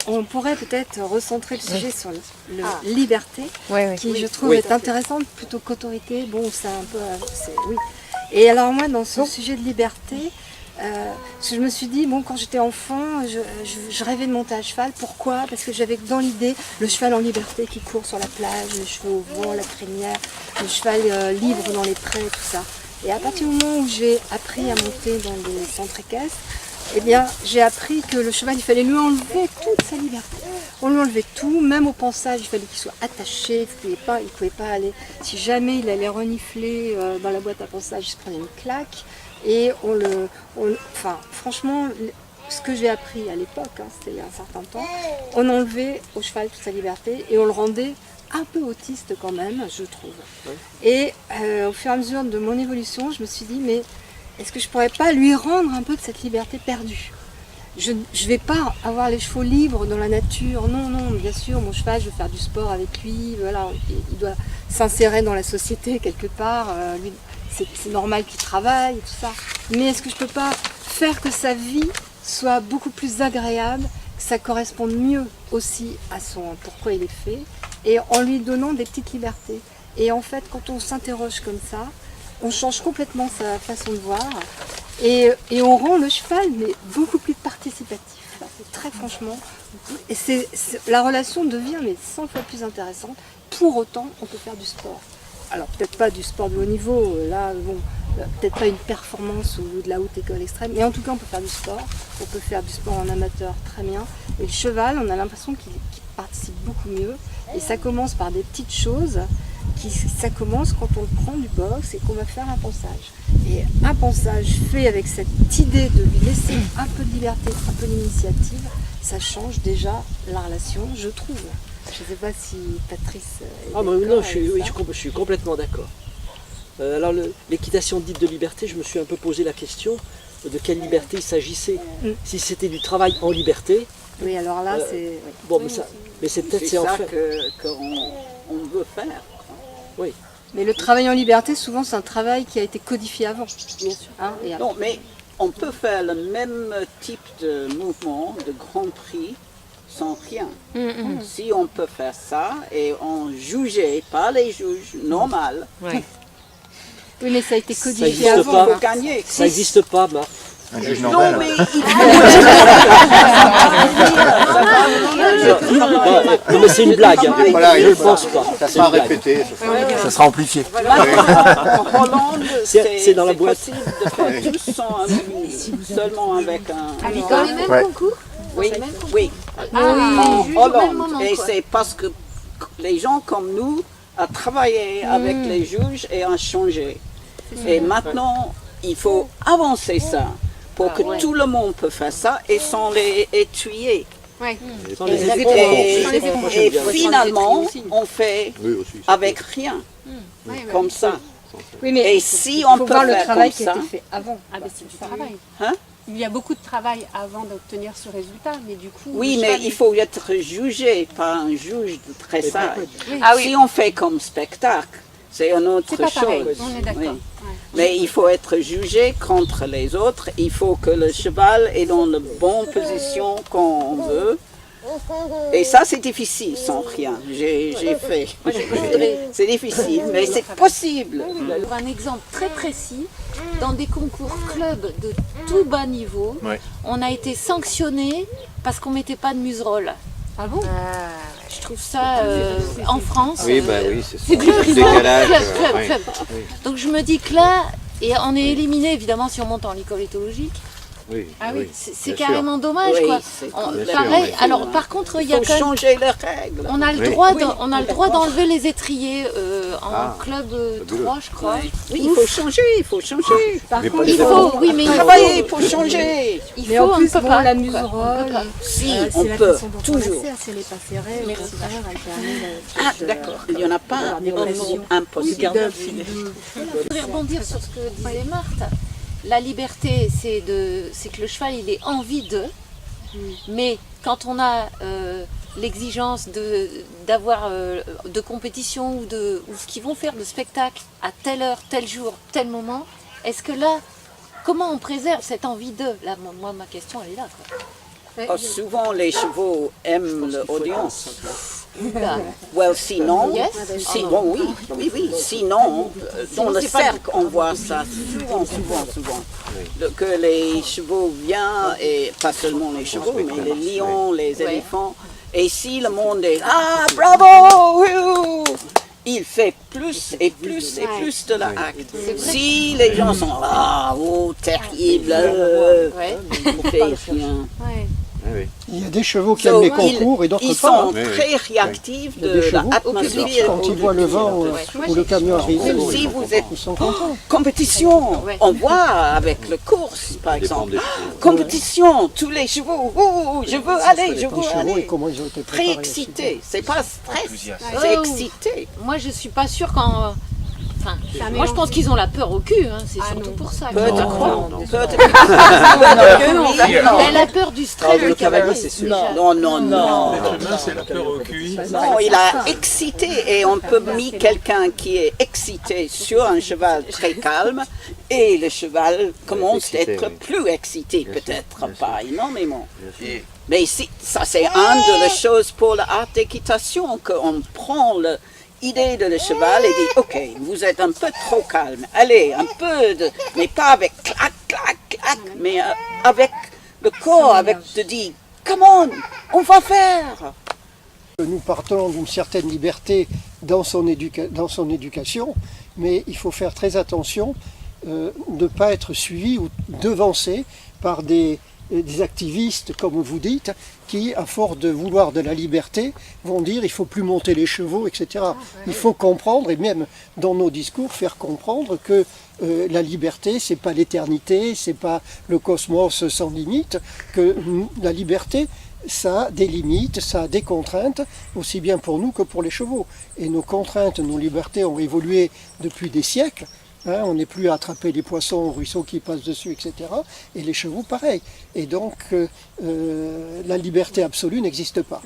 on pourrait peut-être recentrer le sujet sur le liberté, Ouais, qui je trouve est intéressante plutôt qu'autorité. Bon, c'est un peu... oui. Et alors moi, dans ce sujet de liberté, je me suis dit, bon, quand j'étais enfant, je rêvais de monter à cheval. Pourquoi? Parce que j'avais dans l'idée le cheval en liberté qui court sur la plage, le cheval au vent, la crémière, le cheval libre dans les prés, tout ça. Et à partir du moment où j'ai appris à monter dans des centres équestres, eh bien, j'ai appris que le cheval, il fallait lui enlever toute sa liberté. On lui enlevait tout, même au pansage, il fallait qu'il soit attaché, il ne pouvait pas aller. Si jamais il allait renifler dans la boîte à pansage, il se prenait une claque. Et enfin, franchement, ce que j'ai appris à l'époque, c'était il y a un certain temps, on enlevait au cheval toute sa liberté et on le rendait un peu autiste quand même, je trouve. Et au fur et à mesure de mon évolution, je me suis dit, mais est-ce que je ne pourrais pas lui rendre un peu de cette liberté perdue? Je ne vais pas avoir les chevaux libres dans la nature, non, bien sûr, mon cheval, je veux faire du sport avec lui, voilà, il doit s'insérer dans la société quelque part, c'est normal qu'il travaille et tout ça. Mais est-ce que je ne peux pas faire que sa vie soit beaucoup plus agréable, que ça corresponde mieux aussi à son pourquoi il est fait, et en lui donnant des petites libertés. Et en fait, quand on s'interroge comme ça, on change complètement sa façon de voir et on rend le cheval mais beaucoup plus participatif. Très franchement, et la relation devient mais 100 fois plus intéressante. Pour autant, on peut faire du sport. Alors peut-être pas du sport de haut niveau, là, bon, peut-être pas une performance ou de la haute école extrême, mais en tout cas on peut faire du sport. On peut faire du sport en amateur très bien. Et le cheval, on a l'impression qu'il participe beaucoup mieux. Et ça commence par des petites choses. Ça commence quand on prend du box et qu'on va faire un pansage. Et un pansage fait avec cette idée de lui laisser un peu de liberté, un peu d'initiative, ça change déjà la relation, je trouve. Je ne sais pas si Patrice est non, je suis complètement d'accord. Alors l'équitation dite de liberté, je me suis un peu posé la question de quelle liberté il s'agissait. Si c'était du travail en liberté. Oui, alors là c'est... Bon, mais c'est peut-être ça en fait qu'on veut faire. Oui. Mais le travail en liberté, souvent, c'est un travail qui a été codifié avant. Bien sûr. Non, mais on peut faire le même type de mouvement, de Grand Prix, sans rien. Si on peut faire ça, et on jugeait par les juges normal, oui, mais ça a été codifié ça avant. On peut gagner. Ça n'existe pas, Marc. Un juge Non, normal. mais Non, mais c'est une blague. Voilà, Je ne pense pas. Ça C'est sera une blague. répété, ça sera amplifié. en Hollande, C'est dans la boîte. possible de faire tous sans un mini, seulement avec un... Dans les mêmes Ouais. concours? Oui, oui. En Hollande. Et c'est parce que les gens comme nous ont travaillé avec les juges et ont changé. Et maintenant, il faut avancer ça pour que tout le monde peut faire ça et sans les étuyer. Ouais. Sans les Et, études. et finalement, on fait Oui, aussi. avec rien, comme ça. Oui, mais Et si on faut peut voir le faire travail comme qui ça, a été fait avant. Ah ben c'est du travail. Hein? Il y a beaucoup de travail avant d'obtenir ce résultat, mais du coup... oui, le mais cheval, il faut être jugé par un juge de dressage. Ah oui. Si on fait comme spectacle, c'est une autre C'est pas pareil, chose. on est d'accord. Oui. Ouais. Mais il faut être jugé contre les autres. Il faut que le cheval est dans la bonne position qu'on veut. Et ça, c'est difficile sans rien. J'ai fait. C'est difficile, mais c'est possible. Pour un exemple très précis, dans des concours clubs de tout bas niveau, Ouais. on a été sanctionné parce qu'on mettait pas de muserolle. Ah bon? Je trouve ça en France. Oui, bah oui, c'est C'est ça. club, Le décalage. club. ouais. Donc je me dis que là, et on est éliminé évidemment si on monte en école éthologique. Oui, Ah oui, C'est bien carrément dommage Oui, quoi. c'est Bien sûr, Pareil. ouais. Alors par contre, il y a Il faut quand même. changer les règles. On a le Oui. droit, on a le droit d'enlever les étriers en club fabuleux. 3, je crois. Oui, il faut changer, il faut changer. Par Mais contre, pas Il les faut, oui, mais il faut. Travailler, il faut changer. Il mais faut, en on plus, ne peut bon, pas. la quoi. muserolle, Si, c'est on la peut, façon dont on toujours. la serre, si elle n'est pas serrée, Merci. au contraire, elle permet Ah, d'accord. Il n'y en a pas d'avoir des un mot relations. impossible. Je voudrais rebondir sur ce que disait Marthe. La liberté, c'est que le cheval, il ait envie de, mais quand on a l'exigence d'avoir de compétition ou ce qu'ils vont faire de spectacle à telle heure, tel jour, tel moment, est-ce que là, comment on préserve cette envie de? Là, moi, ma question, elle est là, quoi. Oh, souvent, les chevaux aiment l'audience. Well, sinon, Yes. bon, oui. Sinon, dans le cercle, on voit ça souvent. Que les chevaux viennent, et pas seulement les chevaux, mais les lions, les éléphants. Et si le monde est bravo, wouhou, il fait plus et plus et plus de l'acte. Si les gens sont terrible, il fait rien. Il y a des chevaux qui aiment les concours et d'autres Ils pas. sont très réactifs Il y a de des chevaux, l'atmosphère. quand ils voient le vent ou le camion arriver, Si vous êtes ils sont contents. compétition, on voit avec le course par exemple. Compétition, tous les chevaux, je veux aller, je Les veux chevaux et aller. comment ils ont été préparés. Très excités, c'est pas stress, c'est Oh. excité. Moi, je suis pas sûre quand. Enfin, moi, je pense qu'ils ont la peur au cul. Hein. C'est surtout pour ça. Peut-être Non, non. Elle a peur du stress. Le cavalier, c'est sûr. Non. C'est la peur au QI. Non, il a excité et on peut mettre quelqu'un qui est excité sur un cheval très calme et le cheval commence à être plus excité, peut-être pas énormément. Mais ça c'est une des choses pour l'art d'équitation, qu'on prend l'idée de le cheval et dit ok, vous êtes un peu trop calme, allez, un peu de, mais pas avec clac, clac, clac, mais avec le corps, avec de dire come on va faire. Nous partons d'une certaine liberté dans son éducation, mais il faut faire très attention de ne pas être suivi ou devancé par des activistes, comme vous dites, qui, à force de vouloir de la liberté, vont dire il ne faut plus monter les chevaux, etc. Il faut comprendre, et même dans nos discours, faire comprendre que la liberté, c'est pas l'éternité, c'est pas le cosmos sans limite, que la liberté, ça a des limites, ça a des contraintes, aussi bien pour nous que pour les chevaux. Et nos contraintes, nos libertés ont évolué depuis des siècles. Hein, on n'est plus à attraper les poissons au ruisseau qui passent dessus, etc. Et les chevaux, pareil. Et donc, la liberté absolue n'existe pas.